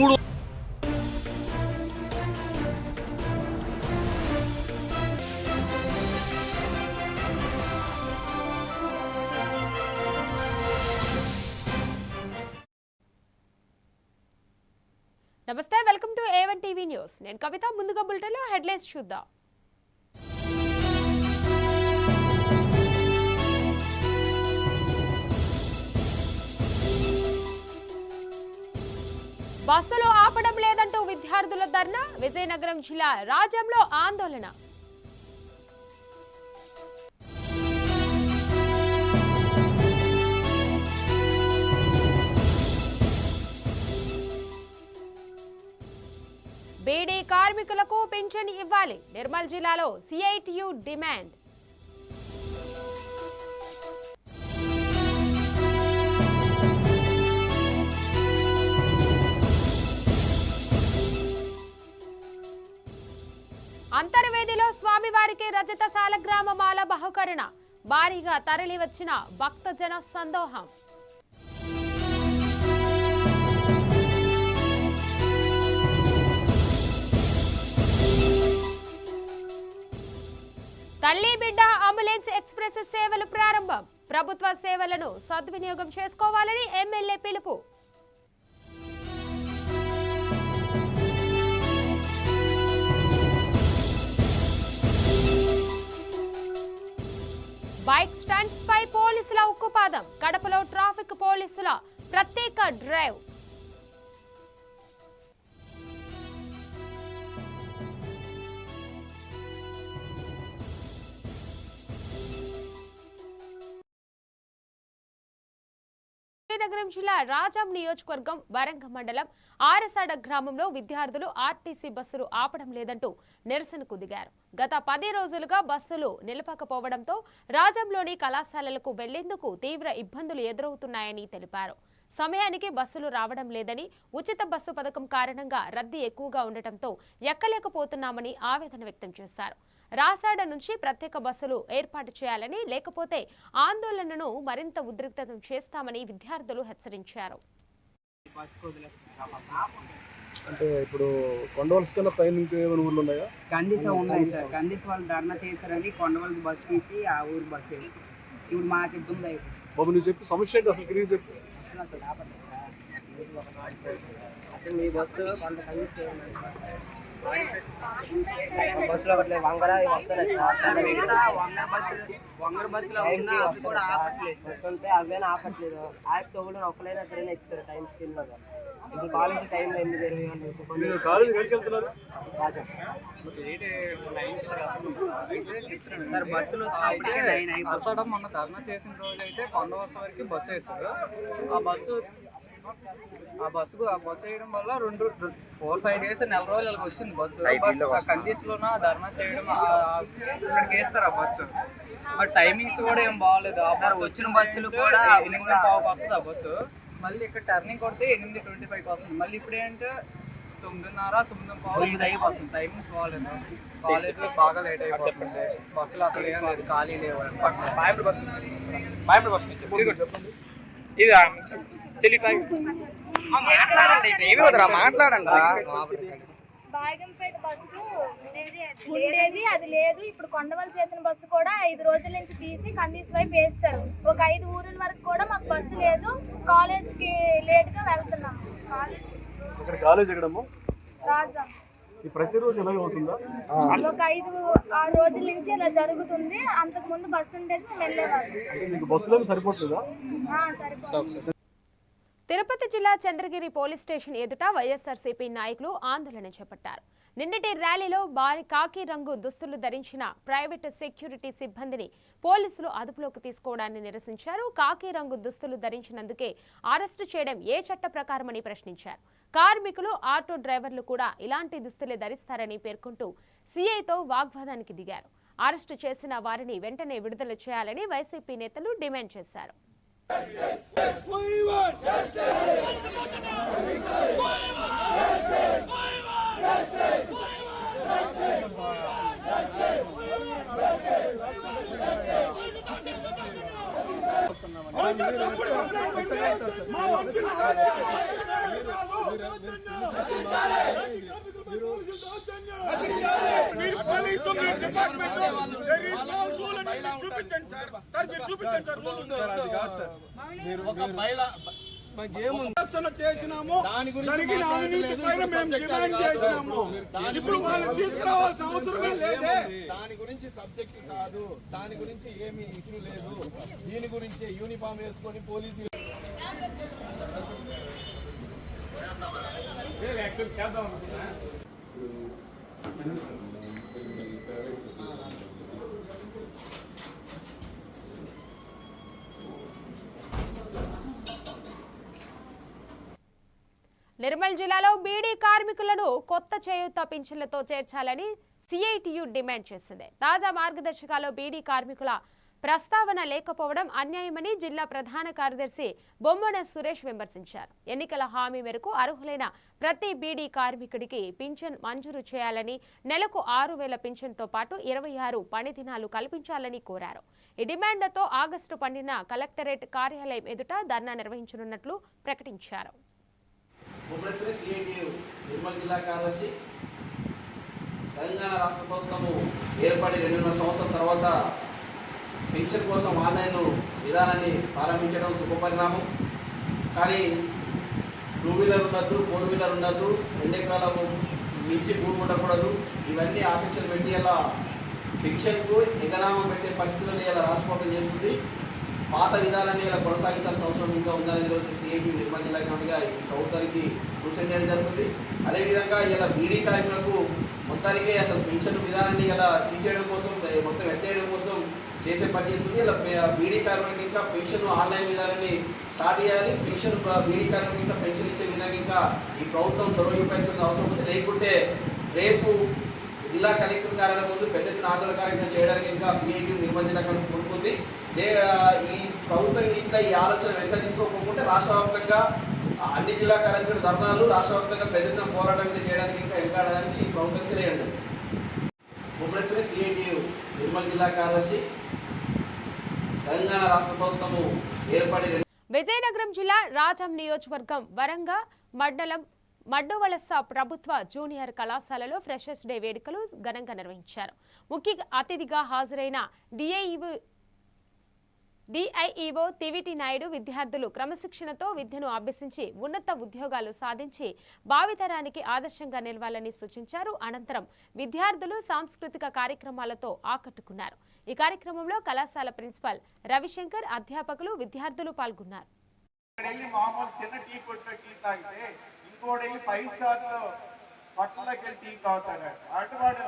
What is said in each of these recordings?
నమస్తే, welcome to A1 TV news. నేను కవిత. ముందుగా బులెటిన్లో హెడ్లైన్స్ చూద్దాం. బస్సులు ఆపడం లేదంటూ విద్యార్థుల ధర్నా. విజయనగరం జిల్లా రాజంలో ఆందోళన. బీడీ కార్మికులకు పింఛన్ ఇవ్వాలి. నిర్మల్ జిల్లాలో సిఐటియు డిమాండ్. అంతర్వేదిలో స్వామివారికి రజత సాలగ్రామమాల బహుకరణ. భారీగా తరలి వచ్చిన భక్తజన సందోహం. తల్లి బిడ్డ అంబులెన్స్ ఎక్స్ప్రెస్ సేవలు ప్రారంభం. ప్రభుత్వ సేవలను సద్వినియోగం చేసుకోవాలని ఎమ్మెల్యే పిలుపు. బైక్ స్టాండ్స్ పై పోలీసుల ఉక్కుపాదం. కడపలో ట్రాఫిక్ పోలీసుల ప్రత్యేక డ్రైవ్. విజయనగరం జిల్లా రాజం నియోజకవర్గం వరంగ మండలం ఆరసాడ గ్రామంలో విద్యార్థులు ఆర్టీసీ బస్సులు ఆపడం లేదంటూ నిరసనకు దిగారు. గత 10 రోజులుగా బస్సులు నిలపకపోవడంతో రాజంలోని కళాశాలలకు వెళ్లేందుకు తీవ్ర ఇబ్బందులు ఎదురవుతున్నాయని తెలిపారు. సమయానికి బస్సులు రావడం లేదని, ఉచిత బస్సు పథకం కారణంగా రద్దీ ఎక్కువగా ఉండటంతో ఎక్కలేకపోతున్నామని ఆవేదన వ్యక్తం చేశారు. రాసాడ నుంచి ప్రత్యేక బస్సులు ఏర్పాటు చేయాలని, లేకపోతే ఆందోళనను మరింత ఉద్రిక్తం చేస్తామని విద్యార్థులు హెచ్చరించారు. అంటే ఇప్పుడు కొండవలస కన్నా పైన ఇంకేమైనా ఊర్లు ఉన్నాయా? కందిస ఉన్నాయి సార్. కందిస వాళ్ళు ధర్నా చేశారని కొండవలస బస్సు తీసి ఆ ఊరు బస్సు ఇప్పుడు మాకు ఇబ్బంది అయిపోయింది. బాబు నువ్వు చెప్పి సమస్య ఏంటి అసలు తిరిగి చెప్పు. అసలు మీ బస్సు కొంత కందిస్తే బస్సులో ఒకటి వంగర వంగర బస్సులో ఉన్నా అది కూడా ఆపట్లేదు. బస్సు ఉంటే అవేనా ఆపట్లేదు. ఆపితే కూడా ఒకలైనా ట్రైన్ ఎక్కుతారు టైం స్కిల్లో. ఇప్పుడు కాలేజీ టైంలో 8:20 కాలేజీ ఎక్కడికి వెళ్తున్నారు సార్? బస్సులు అరసడం మొన్న ధర్నా చేసిన రోజు అయితే కొండవలస వరకు బస్సు వేస్తారు. ఆ బస్సు వేయడం వల్ల 4-5 డేస్ నెల రోజులు వచ్చింది బస్సు. కండిషన్లోన ధర్నా చేయడం ఇక్కడికి వేస్తారు ఆ బస్సు. బట్ టైమింగ్స్ కూడా ఏం బాగాలేదు. వచ్చిన బస్సులు కూడా 8:15 వస్తుంది ఆ బస్సు. మళ్ళీ ఇక్కడ టర్నింగ్ కొడితే 8:25 వస్తుంది. మళ్ళీ ఇప్పుడు ఏంటంటే 9:30-9:15 అయిపోతుంది. టైమింగ్స్ బాగాలేదు. కాలేజ్లో బాగా లేట్ అయిపోతుంది. బస్సులు అసలు ఏం లేదు, ఖాళీ లేవు. బాగంపేట బస్సు ఉండేది, అది లేదు. ఇప్పుడు కొండవలస చేసిన బస్సు కూడా 5 రోజుల నుంచి తీసి కందిస్ వైపు వేస్తారు. ఒక 5 ఊరుల వరకు కూడా మాకు బస్సు లేదు. కాలేజ్కి లేట్ గా వెళ్తున్నాం. కాలేజ్ ఎక్కడమ్మా? రాజా. ప్రతిరోజు ఎలా అవుతుందా? ఒక 5-6 రోజుల నుంచి ఇలా జరుగుతుంది. అంతకు ముందు బస్సు ఉండేది, మేము వెళ్ళేవాళ్ళం. బస్సులో సరిపోతుందా? సరిపోతుంది. తిరుపతి జిల్లా చంద్రగిరి పోలీస్ స్టేషన్ ఎదుట వైఎస్ఆర్సీపీ నాయకులు ఆందోళన చేపట్టారు. నిన్నటి ర్యాలీలో భారీ కాకి రంగు దుస్తులు ధరించిన ప్రైవేట్ సెక్యూరిటీ సిబ్బందిని పోలీసులు అదుపులోకి తీసుకోవడాన్ని నిరసించారు. కాకి రంగు దుస్తులు ధరించినందుకే అరెస్టు చేయడం ఏ చట్ట ప్రకారమని ప్రశ్నించారు. కార్మికులు, ఆటో డ్రైవర్లు కూడా ఇలాంటి దుస్తులే ధరిస్తారని పేర్కొంటూ సీఐతో వాగ్వాదానికి దిగారు. అరెస్టు చేసిన వారిని వెంటనే విడుదల చేయాలని వైసీపీ నేతలు డిమాండ్ చేశారు. మీరు పోలీసు మీ department there is no rule అని చూపించండి సార్. సార్ మీరు చూపించండి సార్ రూల్ ఉంది. అది కాదు సార్. మీరు ఒక బయలా చేసినాము, జరిగిన అవినీతి పైన మేము డిమాండ్ చేసినాము. ఇప్పుడు వాళ్ళు తీసుకురావాల్సిన అవసరమే లేదే. దాని గురించి సబ్జెక్ట్ కాదు, దాని గురించి ఏమీ ఇష్యూ లేదు. దీని గురించి యూనిఫామ్ వేసుకొని పోలీసు చేద్దాం అనుకున్నా. నిర్మల్ జిల్లాలో బీడీ కార్మికులను కొత్త చేయూత పింఛన్లతో చేర్చాలని సిఐటియు డిమాండ్ చేసింది. తాజా మార్గదర్శకాల్లో బీడీ కార్మికుల ప్రస్తావన లేకపోవడం అన్యాయమని జిల్లా ప్రధాన కార్యదర్శి బొమ్మన సురేష్ విమర్శించారు. ఎన్నికల హామీ మేరకు అర్హులైన ప్రతి బీడీ కార్మికుడికి పింఛన్ మంజూరు చేయాలని, నెలకు 6,000 పింఛన్తో పాటు 26 పని దినాలు కల్పించాలని కోరారు. ఈ డిమాండ్లతో ఆగస్టు 12న కలెక్టరేట్ కార్యాలయం ఎదుట ధర్నా నిర్వహించనున్నట్లు ప్రకటించారు. నిర్మల్ జిల్లా కార్యదర్శి తెలంగాణ రాష్ట్ర ప్రభుత్వము ఏర్పడి 2.5 సంవత్సరాల తర్వాత పెన్షన్ కోసం ఆన్లైన్ విధానాన్ని ప్రారంభించడం శుభపరిణామం. కానీ 2 వీలర్ ఉండద్దు, 4 వీలర్ ఉండద్దు, 2 ఎకరాల మించి భూమి ఉండకూడదు. ఇవన్నీ ఆఫీసులు పెట్టి ఇలా పెన్షన్కు ఎగనామం పెట్టే పరిస్థితులను ఇలా రాష్ట్ర ప్రభుత్వం చేస్తుంది. పాత విధానాన్ని ఇలా కొనసాగించాల్సిన అవసరం ఇంకా ఉందనేది రోజు సిఐటి నిర్మల్ జిల్లా కమిటీగా ఈ ప్రభుత్వానికి సూచన చేయడం జరుగుతుంది. అదేవిధంగా ఇలా బీడీ కార్మికులకు మొత్తానికి అసలు పెన్షన్ విధానాన్ని ఇలా తీసేయడం కోసం, మొత్తం ఎత్తేయడం కోసం చేసే పని చేస్తుంది. ఇలా బీడీ కార్మికులకు ఇంకా పెన్షన్ ఆన్లైన్ విధానాన్ని స్టార్ట్ చేయాలి. పెన్షన్ బీడీ కార్మికులకు ఇంకా పెన్షన్ ఇచ్చే విధంగా ఇంకా ఈ ప్రభుత్వం చొరవ చూపాల్సిన అవసరం ఉంది. లేకుంటే రేపు జిల్లా కలెక్టర్ కార్యాలయం ముందు పెద్ద ఎత్తున ఆందోళన కార్యక్రమం చేయడానికి ఇంకా సిఐటి నిర్మల్ జిల్లా కమిటీ కోరుకుంది. ఈ ప్రభుత్వం ఇంకా ఈ ఆలోచన వెంట తీసుకోకుండా రాష్ట్ర వ్యాప్తంగా అన్ని జిల్లా కలెక్టర్ ధర్నాలు, రాష్ట్ర వ్యాప్తంగా పెద్ద ఎత్తున పోరాటం చేయడానికి ఇంకా వెనకాడడానికి ఈ ప్రభుత్వం తెలియండి. భువనేశ్వరి సిఐటి నిర్మల్ జిల్లా కార్యదర్శి తెలంగాణ రాష్ట్ర ప్రభుత్వము ఏర్పడి విజయనగరం జిల్లా రాజం నియోజకవర్గం వరంగ మండలం మడ్డువలస ప్రభుత్వ జూనియర్ కళాశాలలో ఫ్రెషర్స్ డే వేడుకలు ఘనంగా నిర్వహించారు. ముఖ్య అతిథిగా హాజరైన డిఐఈఓ తివిటి నాయుడు విద్యార్థులు క్రమశిక్షణతో విద్యను అభ్యసించి ఉన్నత ఉద్యోగాలు సాధించి భావితరానికి ఆదర్శంగా నిలవాలని సూచించారు. అనంతరం విద్యార్థులు సాంస్కృతిక కార్యక్రమాలతో ఆకట్టుకున్నారు. ఈ కార్యక్రమంలో కళాశాల ప్రిన్సిపల్ రవిశంకర్, అధ్యాపకులు, విద్యార్థులు పాల్గొన్నారు. ఇంకోటి 5 స్టార్లో హోటల్లోకి వెళ్ళి టీ తాగుతాడు. అటువాడు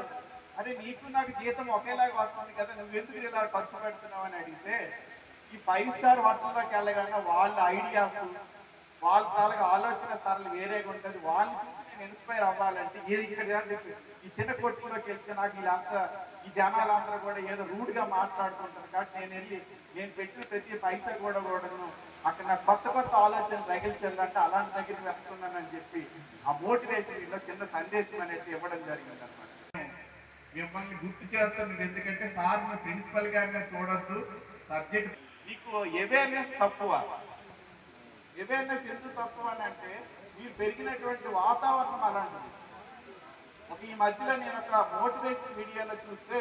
అరే నీకు నాకు జీతం ఒకేలాగా వస్తుంది కదా, నువ్వు ఎందుకు ఇలా ఖర్చు పెడుతున్నావు అని అడిగితే ఈ 5 స్టార్ హోటల్లోకి వెళ్ళగానే వాళ్ళ ఐడియాస్, వాళ్ళ తాలూకు ఆలోచన సరళి వేరేగా ఉంటుంది. వాళ్ళు చూసి నేను ఇన్స్పైర్ అవ్వాలంటే ఏది ఇక్కడ ఈ చిన్న కొట్టులోకి వెళ్తే నాకు ఈ జనాలందరూ కూడా ఏదో రూడ్గా మాట్లాడుతుంటారు. కాబట్టి నేను పెట్టిన ప్రతి పైసా కూడా కూడాను అక్కడ నాకు కొత్త ఆలోచనలు తగిలించాలంటే అలాంటి దగ్గరికి వెళ్తున్నానని చెప్పి ఆ మోటివేషన్ చిన్న సందేశం అనేది ఇవ్వడం జరిగింది అనమాట. మిమ్మల్ని గుర్తు చేస్తాను ఎందుకంటే సార్ మా ప్రిన్సిపల్ గారిని చూడొద్దు, సబ్జెక్ట్ మీకు అవేర్నెస్ తక్కువ. అవేర్నెస్ ఎందుకు తక్కువ అని అంటే మీరు పెరిగినటువంటి వాతావరణం అలాంటిది. ఈ మధ్యలో నేను ఒక మోటివేషన్ వీడియోలో చూస్తే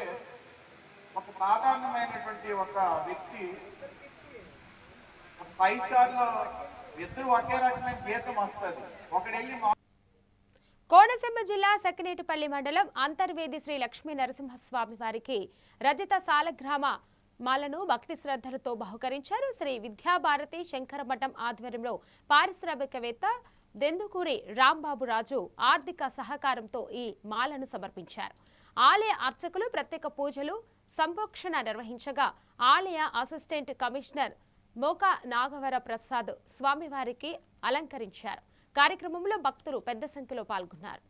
ఒక సాధారణమైనటువంటి ఒక వ్యక్తి 5 స్టార్లో ఇద్దరు ఒకే రకమైన జీతం వస్తుంది. ఒకడెళ్ళి కోనసీమ జిల్లా సకినేటిపల్లి మండలం అంతర్వేది శ్రీ లక్ష్మీ నరసింహస్వామి వారికి రజత సాలగ్రామ మాలను భక్తి శ్రద్ధలతో బహుకరించారు. శ్రీ విద్యాభారతి శంకరమఠం ఆధ్వర్యంలో పారిశ్రామికవేత్త దెందుకూరి రాంబాబు రాజు ఆర్థిక సహకారంతో ఈ మాలను సమర్పించారు. ఆలయ అర్చకులు ప్రత్యేక పూజలు సంప్రోక్షణ నిర్వహించగా ఆలయ అసిస్టెంట్ కమిషనర్ మోకా నాగవర ప్రసాద్ స్వామివారికి అలంకరించారు. కార్యక్రమంలో భక్తులు పెద్ద సంఖ్యలో పాల్గొన్నారు.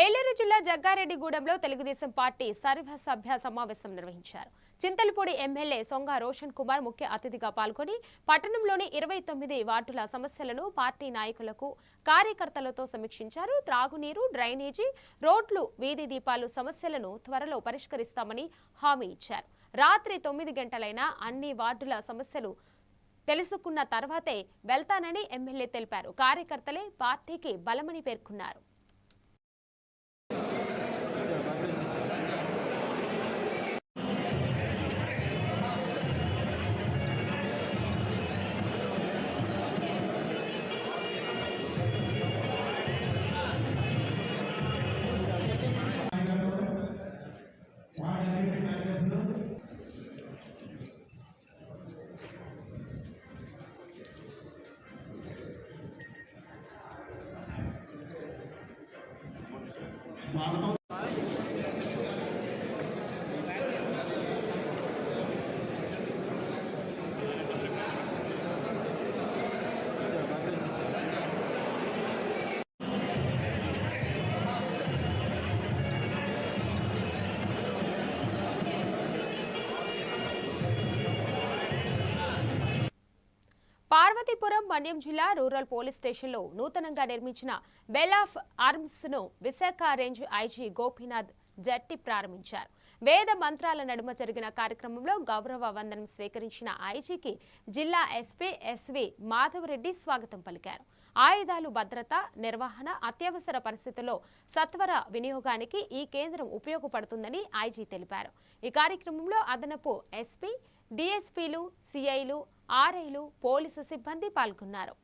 ఏలూరు జిల్లా జగ్గారెడ్డిగూడెంలో తెలుగుదేశం పార్టీ సర్వసభ్య సమావేశం నిర్వహించారు. చింతలపూడి ఎమ్మెల్యే సొంగ రోషన్ కుమార్ ముఖ్య అతిథిగా పాల్గొని పట్టణంలోని 29 వార్డుల సమస్యలను పార్టీ నాయకులకు కార్యకర్తలతో సమీక్షించారు. త్రాగునీరు, డ్రైనేజీ, రోడ్లు, వీధి దీపాలు సమస్యలను త్వరలో పరిష్కరిస్తామని హామీ ఇచ్చారు. రాత్రి 9 గంటలైనా అన్ని వార్డుల సమస్యలు తెలుసుకున్న తర్వాతే వెళ్తానని ఎమ్మెల్యే తెలిపారు. కార్యకర్తలే పార్టీకి బలమని పేర్కొన్నారు. పార్వతీపురం మన్యం జిల్లా రూరల్ పోలీస్ స్టేషన్లో నూతనంగా నిర్మించిన బెల్ ఆఫ్ ఆర్మ్స్ ను విశాఖ రేంజ్ ఐజీ గోపీనాథ్ జట్టి ప్రారంభించారు. వేద మంత్రాల నడుమ జరిగిన కార్యక్రమంలో గౌరవ వందనం స్వీకరించిన ఐజీకి జిల్లా ఎస్పీ ఎస్వి మాధవరెడ్డి స్వాగతం పలికారు. ఆయుధాలు, భద్రత, నిర్వహణ, అత్యవసర పరిస్థితుల్లో సత్వర వినియోగానికి ఈ కేంద్రం ఉపయోగపడుతుందని ఐజీ తెలిపారు. ఈ కార్యక్రమంలో అదనపు ఎస్పీ, డీఎస్పీలు, సిఐలు, ఆర్ఐలు, పోలీసు సిబ్బంది పాల్గొన్నారు.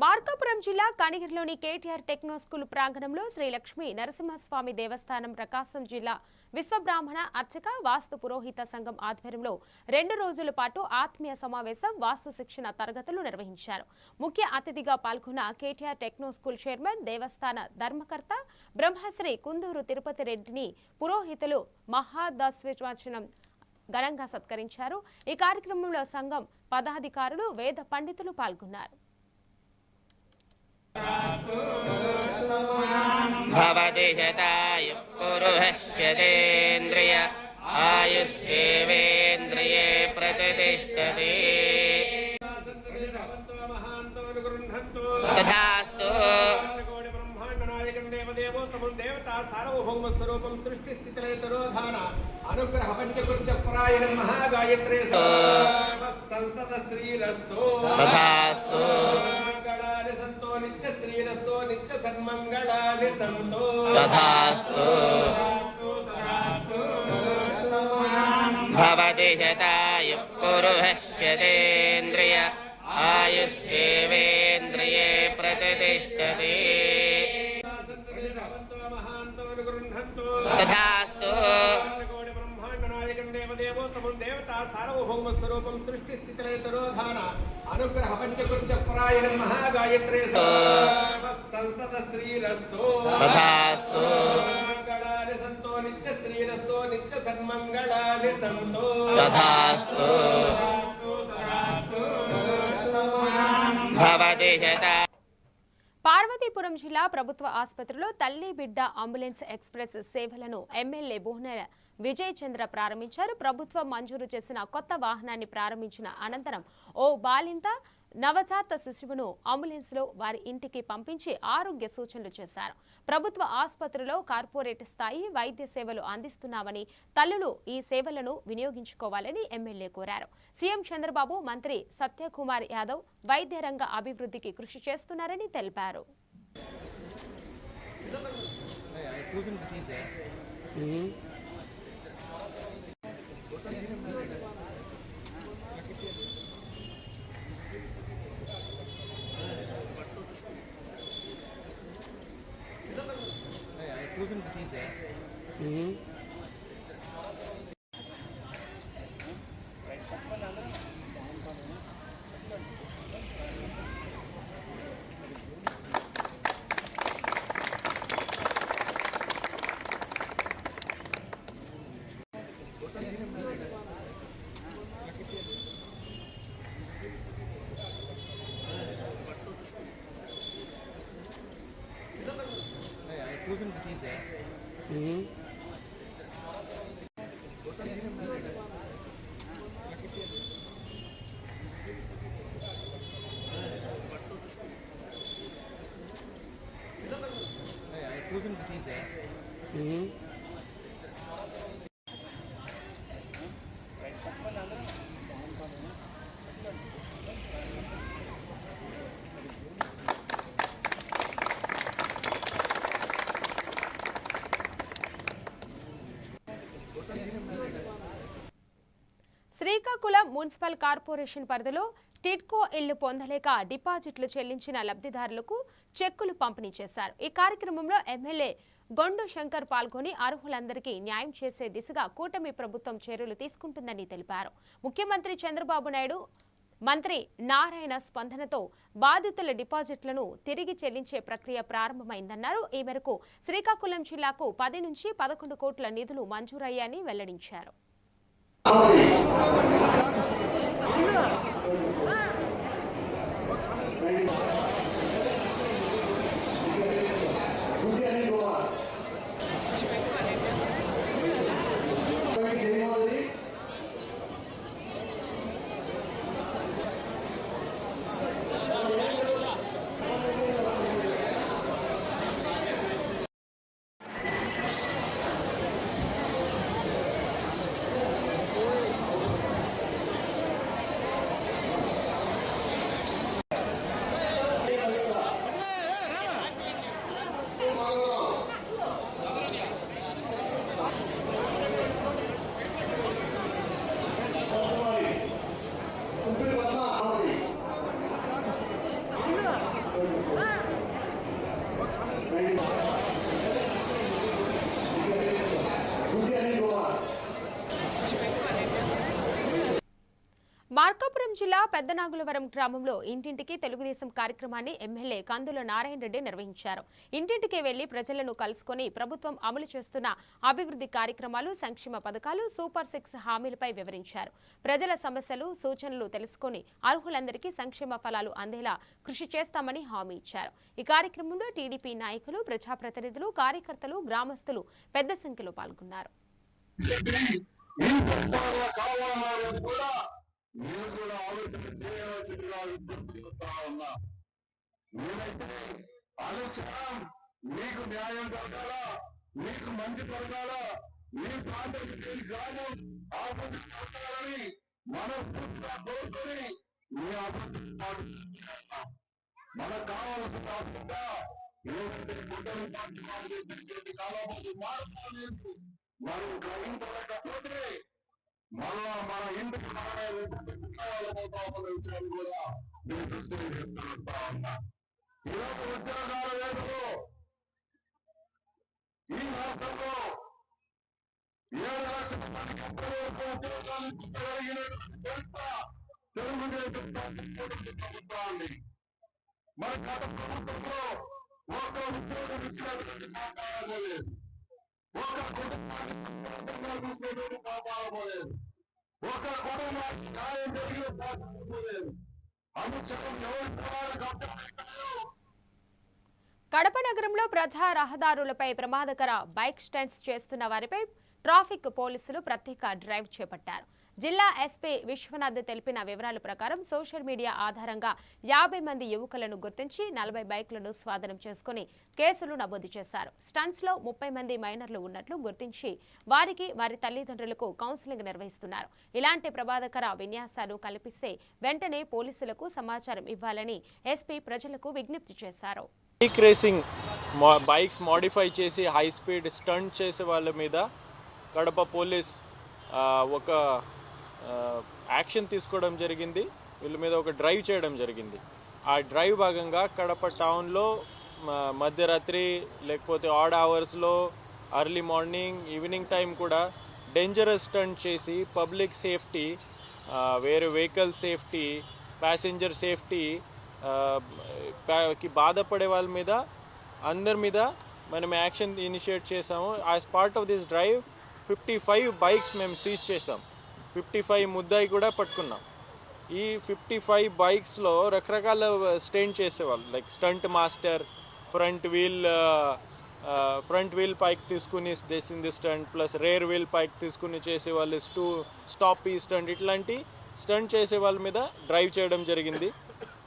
మార్కాపురం జిల్లా కనిగిరిలోని కేటీఆర్ టెక్నో స్కూల్ ప్రాంగణంలో శ్రీ లక్ష్మీ నరసింహస్వామి దేవస్థానం, ప్రకాశం జిల్లా విశ్వబ్రాహ్మణ అర్చక వాస్తు పురోహిత సంఘం ఆధ్వర్యంలో 2 రోజుల పాటు ఆత్మీయ సమావేశం, వాస్తు శిక్షణ తరగతులు నిర్వహించారు. ముఖ్య అతిథిగా పాల్గొన్న కేటీఆర్ టెక్నో స్కూల్ చైర్మన్, దేవస్థాన ధర్మకర్త బ్రహ్మశ్రీ కుందూరు తిరుపతి రెడ్డిని పురోహితులు మహాదశవచనం ఘనంగా సత్కరించారు. ఈ కార్యక్రమంలో సంఘం పదాధికారులు, వేద పండితులు పాల్గొన్నారు. భవతి శతాయు పురుషస్యేంద్రియ ఆయుష్యేవేంద్రియే ప్రతిష్టతి. తథాస్తు. సార్వభౌమస్వరూపం సృష్టి స్థితిలయతరోధాన అనుగ్రహ పంచకృత్య పరాయణం మహాగాయత్రే సంతత శ్రీరస్తో. తథాస్తు. మంగళాని సంతో నిత్య శ్రీరస్తో, నిత్య సన్మంగళాని సంతో. తథాస్తు. భవతి శతాయు పురుషస్యేంద్రియ ఆయుష్యేవేంద్రియే ప్రతిష్టతి. తథాస్తు. సార్వభౌమస్వరూపం సృష్టి స్థితిలయతరోధాన అనుగ్రహ పంచకృత్య పరాయణం మహాగాయత్రే సంతత శ్రీరస్తో. తథాస్తు. మంగళాని సంతో నిత్య శ్రీరస్తో, నిత్య సన్మంగళాని సంతో. తథాస్తు. భవతి శత. పార్వతీపురం శ్రీకాకుళం జిల్లా ప్రభుత్వ ఆసుపత్రిలో తల్లి బిడ్డ అంబులెన్స్ ఎక్స్ప్రెస్ సేవలను ఎమ్మెల్యే బోహ్నెల విజయ్ చంద్ర ప్రారంభించారు. ప్రభుత్వం మంజూరు చేసిన కొత్త వాహనాన్ని ప్రారంభించిన అనంతరం ఓ బాలింత నవజాత శిశువును అంబులెన్స్ లో వారి ఇంటికి పంపించి ఆరోగ్య సూచనలు చేశారు. ప్రభుత్వ ఆసుపత్రిలో కార్పొరేట్ స్థాయి వైద్య సేవలు అందిస్తున్నామని, తల్లులు ఈ సేవలను వినియోగించుకోవాలని ఎమ్మెల్యే కోరారు. సీఎం చంద్రబాబు, మంత్రి సత్యకుమార్ యాదవ్ వైద్య రంగ అభివృద్ధికి కృషి చేస్తున్నారని తెలిపారు. శ్రీకాకుళం మున్సిపల్ కార్పొరేషన్ పరిధిలో టిడ్కో ఇళ్లు పొందలేక డిపాజిట్లు చెల్లించిన లబ్ధిదారులకు చెక్కులు పంపిణీ చేశారు. ఈ కార్యక్రమంలో ఎమ్మెల్యే గొండు శంకర్ పాల్గొని అర్హులందరికీ న్యాయం చేసే దిశగా కూటమి ప్రభుత్వం చర్యలు తీసుకుంటుందని తెలిపారు. ముఖ్యమంత్రి చంద్రబాబు నాయుడు, మంత్రి నారాయణ స్పందనతో బాధితుల డిపాజిట్లను తిరిగి చెల్లించే ప్రక్రియ ప్రారంభమైందన్నారు. ఈ మేరకు శ్రీకాకుళం జిల్లాకు 10 నుంచి 11 కోట్ల నిధులు మంజూరయ్యాయని వెల్లడించారు. మార్కాపురం జిల్లా పెద్దనాగులవరం గ్రామంలో ఇంటింటికి తెలుగుదేశం కార్యక్రమాన్ని ఎమ్మెల్యే కందుల నారాయణ రెడ్డి నిర్వహించారు. ఇంటింటికి వెళ్లి ప్రజలను కలుసుకుని ప్రభుత్వం అమలు చేస్తున్న అభివృద్ధి కార్యక్రమాలు, సంక్షేమ పథకాలు, సూపర్ 6 హామీలపై వివరించారు. ప్రజల సమస్యలు, సూచనలు తెలుసుకుని అర్హులందరికీ సంక్షేమ ఫలాలు అందేలా కృషి చేస్తామని హామీ ఇచ్చారు. ఈ కార్యక్రమంలో టీడీపీ నాయకులు, ప్రజాప్రతినిధులు, కార్యకర్తలు, గ్రామస్తులు పెద్ద సంఖ్యలో పాల్గొన్నారు. మీరు కూడా ఆలోచన చేయవలసిందిగా విజ్ఞప్తిస్తా ఉన్నా. నేనైతే అనుక్షణం మీకు న్యాయం జరగాలా, మీకు మంచి జరగాలా, మీ ప్రాంతానికి కాదు అభివృద్ధి జరగాలని మనస్ఫూర్తిగా కోరుకొని మీ అభివృద్ధి మనకు కావాల్సిన అభివృద్ధి ఏదైతే గుడ్డలు పార్టీ కాలం మార్పు మనం గ్రహించలేకపోతే మన ఇంటికి విషయాన్ని కూడా నేను దృష్టి తీసుకొస్తా ఉన్నా. ఈరోజు ఉద్యోగాల రేటులో ఈ రాష్ట్రంలో 7 లక్షల మందికి ఉద్యోగాలు ఇచ్చగలిగినటువంటి చరిత్ర తెలుగుదేశం ప్రభుత్వాన్ని. మరి గత ప్రభుత్వంలో ఒక్క ఉద్యోగం ఇచ్చినటువంటి కాపాడలేదు, ఒక కుటుంబాన్ని చూసినటువంటి కాపాడలేదు, ఒక కుటుంబానికి న్యాయం జరిగిన కాపాడలేదు. అనుక్షణం ఎవరు కడప నగరంలో ప్రజా రహదారులపై ప్రమాదకర బైక్ స్టంట్స్ చేస్తున్న వారిపై ట్రాఫిక్ పోలీసులు ప్రత్యేక డ్రైవ్ చేపట్టారు. జిల్లా ఎస్పీ విశ్వనాథ్ తెలిపిన వివరాల ప్రకారం సోషల్ మీడియా ఆధారంగా 50 మంది యువకులను గుర్తించి 40 బైకులను స్వాధీనం చేసుకుని కేసులు నమోదు చేశారు. స్టంట్స్ లో 30 మంది మైనర్లు ఉన్నట్లు గుర్తించి వారికి వారి తల్లిదండ్రులకు కౌన్సిలింగ్ నిర్వహిస్తున్నారు. ఇలాంటి ప్రమాదకర విన్యాసాలు కల్పిస్తే వెంటనే పోలీసులకు సమాచారం ఇవ్వాలని ఎస్పీ ప్రజలకు విజ్ఞప్తి చేశారు. బైక్ రేసింగ్ బైక్స్ మోడిఫై చేసి హై స్పీడ్ స్టంట్ చేసే వాళ్ళ మీద కడప పోలీస్ ఒక యాక్షన్ తీసుకోవడం జరిగింది. వీళ్ళ మీద ఒక డ్రైవ్ చేయడం జరిగింది. ఆ డ్రైవ్ భాగంగా కడప టౌన్లో మధ్యరాత్రి లేకపోతే ఆడ్ అవర్స్లో ఎర్లీ మార్నింగ్ ఈవినింగ్ టైం కూడా డేంజరస్ స్టంట్ చేసి పబ్లిక్ సేఫ్టీ, వేరే వెహికల్ సేఫ్టీ, ప్యాసింజర్ సేఫ్టీ కి బాధపడే వాళ్ళ మీద అందరి మీద మనం యాక్షన్ ఇనిషియేట్ చేసాము. As part of this drive 55 bikes మేము సీజ్ చేసాం. 55 ముద్దాయి కూడా పట్టుకున్నాం. ఈ 55 బైక్స్లో రకరకాల స్టంట్ చేసేవాళ్ళు, like stunt master, front wheel పైకి తీసుకుని చేసింది స్టంట్, ప్లస్ రేర్ వీల్ పైకి తీసుకుని చేసేవాళ్ళు, స్టాప్ ఈ స్టంట్, ఇట్లాంటి స్టంట్ చేసే వాళ్ళ మీద డ్రైవ్ చేయడం జరిగింది.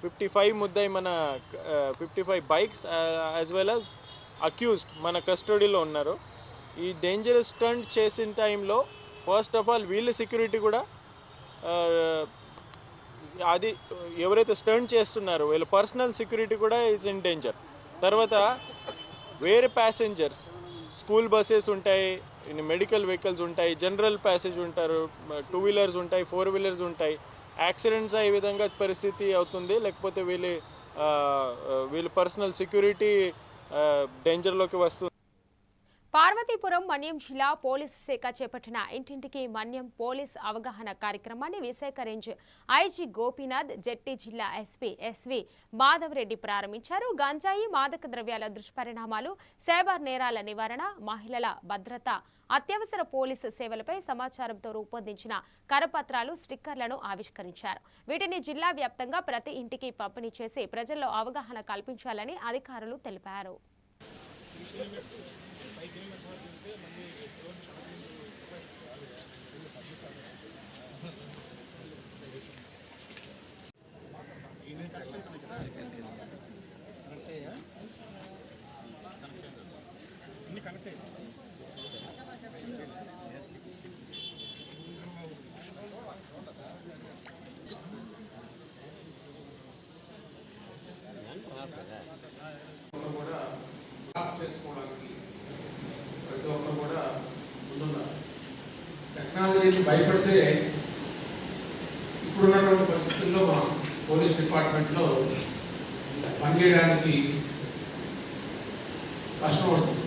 55 ముద్దాయి మన 55 bikes as well as accused మన కస్టడీలో ఉన్నారు. ఈ డేంజరస్ స్టంట్ చేసిన టైంలో ఫస్ట్ ఆఫ్ ఆల్ వీళ్ళ సెక్యూరిటీ కూడా అది ఎవరైతే స్టంట్ చేస్తున్నారో వీళ్ళ పర్సనల్ సెక్యూరిటీ కూడా ఈజ్ ఇన్ డేంజర్. తర్వాత వేరే ప్యాసింజర్స్, స్కూల్ బస్సెస్ ఉంటాయి, మెడికల్ వెహికల్స్ ఉంటాయి, జనరల్ ప్యాసేజ్ ఉంటారు, 2 వీలర్స్ ఉంటాయి, 4 వీలర్స్ ఉంటాయి. యాక్సిడెంట్స్ అయ్యే విధంగా పరిస్థితి అవుతుంది. లేకపోతే వీళ్ళ పర్సనల్ సెక్యూరిటీ డేంజర్లోకి వస్తుంది. పార్వతీపురం మన్యం జిల్లా పోలీసు శాఖ చేపట్టిన ఇంటింటికి మన్యం పోలీస్ అవగాహన కార్యక్రమాన్ని విశాఖ రేంజ్ ఐజీ గోపీనాథ్, జెట్టి జిల్లా ఎస్పీ ఎస్వి మాధవరెడ్డి ప్రారంభించారు. గంజాయి, మాదక ద్రవ్యాల దుష్పరిణామాలు, సైబర్ నేరాల నివారణ, మహిళల భద్రత, అత్యవసర పోలీసు సేవలపై సమాచారంతో రూపొందించిన కరపత్రాలు, స్టిక్కర్లను ఆవిష్కరించారు. వీటిని జిల్లా వ్యాప్తంగా ప్రతి ఇంటికి పంపిణీ చేసి ప్రజల్లో అవగాహన కల్పించాలని అధికారులు తెలిపారు. చేసుకోవడానికి ప్రతి ఒక్కరు కూడా ముందున్నారు. టెక్నాలజీకి భయపడితే ఇప్పుడున్నటువంటి పరిస్థితుల్లో మనం పోలీస్ డిపార్ట్మెంట్లో పనిచేయడానికి కష్టపడుతుంది.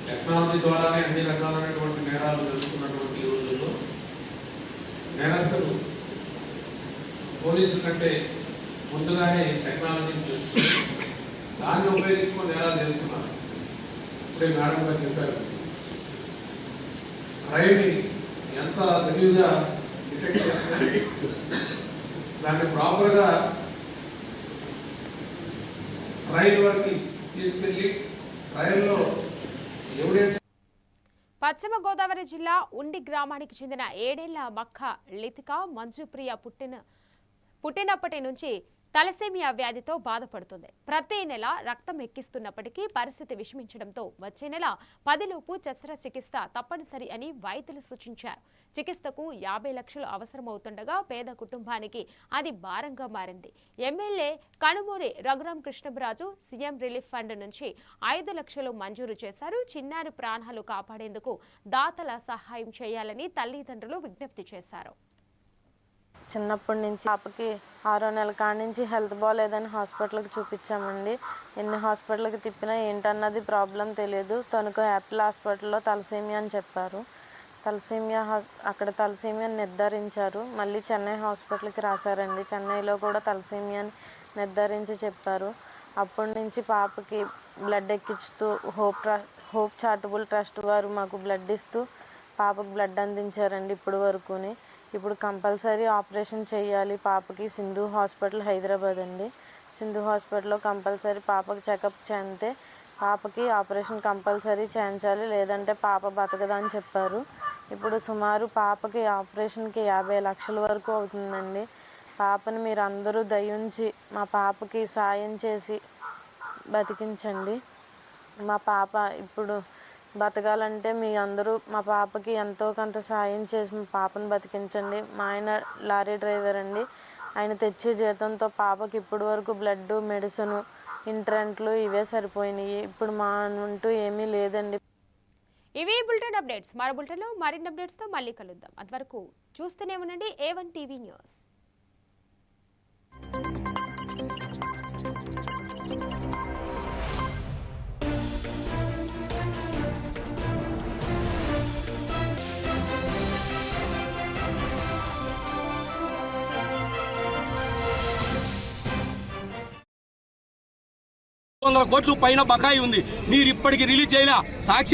టెక్నాలజీ ద్వారానే అన్ని రకాలైనటువంటి నేరాలు తెలుసుకున్నటువంటి ఈ రోజుల్లో నేరస్తులు పోలీసుల కంటే ముందుగానే టెక్నాలజీని తెలుసుకుని దాన్ని ఉపయోగించుకొని నేరాలు చేసుకున్నారు. ఇప్పుడే మేడం గారు చెప్పారు, రైడ్ని ఎంత తెలివిగా డిటెక్ట్ చేస్తున్నారు, దాన్ని ప్రాపర్గా రైల్ వరకు తీసుకెళ్ళి రైల్లో ఎవిడెన్స్. పశ్చిమ గోదావరి జిల్లా ఉండి గ్రామానికి చెందిన 7 ఏళ్ల మక్క లితిక మంజుప్రియ పుట్టినప్పటి నుంచి తలసేమియా వ్యాధితో బాధపడుతుంది. ప్రతి నెల రక్తం ఎక్కిస్తున్నప్పటికీ పరిస్థితి విషమించడంతో వచ్చే నెల 10 లోపు శస్త్రచికిత్స తప్పనిసరి అని వైద్యులు సూచించారు. చికిత్సకు 50 లక్షలు అవసరమవుతుండగా పేద కుటుంబానికి అది భారంగా మారింది. MLA Kanumuri Raghuram Krishnaraju CM relief fund నుంచి 5 లక్షలు మంజూరు చేశారు. చిన్నారి ప్రాణాలు కాపాడేందుకు దాతల సహాయం చేయాలని తల్లిదండ్రులు విజ్ఞప్తి చేశారు. చిన్నప్పటి నుంచి పాపకి 6వ నెల కాడి నుంచి హెల్త్ బాగాలేదని హాస్పిటల్కి చూపించామండి. ఎన్ని హాస్పిటల్కి తిప్పినా ఏంటన్నది ప్రాబ్లం తెలియదు. తనకు యాపిల్ హాస్పిటల్లో తలసేమియా అని చెప్పారు. అక్కడ తలసేమియాని నిర్ధారించారు. మళ్ళీ చెన్నై హాస్పిటల్కి రాశారండి. చెన్నైలో కూడా తలసేమియాని నిర్ధారించి చెప్పారు. అప్పటి నుంచి పాపకి బ్లడ్ ఎక్కిస్తూ హోప్ చారిటబుల్ ట్రస్ట్ వారు మాకు బ్లడ్ ఇస్తూ పాపకు బ్లడ్ అందించారండి ఇప్పుడు వరకుని. ఇప్పుడు కంపల్సరీ ఆపరేషన్ చేయాలి పాపకి. సింధు హాస్పిటల్ హైదరాబాద్ అండి. సింధు హాస్పిటల్లో కంపల్సరీ పాపకి చెకప్ చేస్తే పాపకి ఆపరేషన్ కంపల్సరీ చేయించాలి, లేదంటే పాప బతకదని చెప్పారు. ఇప్పుడు సుమారు పాపకి ఆపరేషన్కి 50 లక్షల వరకు అవుతుందండి. పాపని మీరు అందరూ దయించి మా పాపకి సాయం చేసి బతికించండి. మా పాప ఇప్పుడు బతకాలంటే మీ అందరూ మా పాపకి ఎంతో కొంత సాయం చేసి మా పాపను బతికించండి. మా ఆయన లారీ డ్రైవర్ అండి. ఆయన తెచ్చే జీతంతో పాపకి ఇప్పటి వరకు బ్లడ్, మెడిసిన్, ఇంట్రెంట్లు ఇవే సరిపోయినాయి. ఇప్పుడు మా అంటూ ఏమీ లేదండి. ఇవి బులెటిన్ అప్డేట్స్. మరో బులెటిన్లో మరిన్ని అప్డేట్స్తో మళ్ళీ కలుద్దాం. అంతవరకు చూస్తూనే ఉండండి A1 టీవీ న్యూస్. కోట్ల పైన బకాయి ఉంది, మీరు ఇప్పటికి రిలీజ్ చేయలే. సాక్షి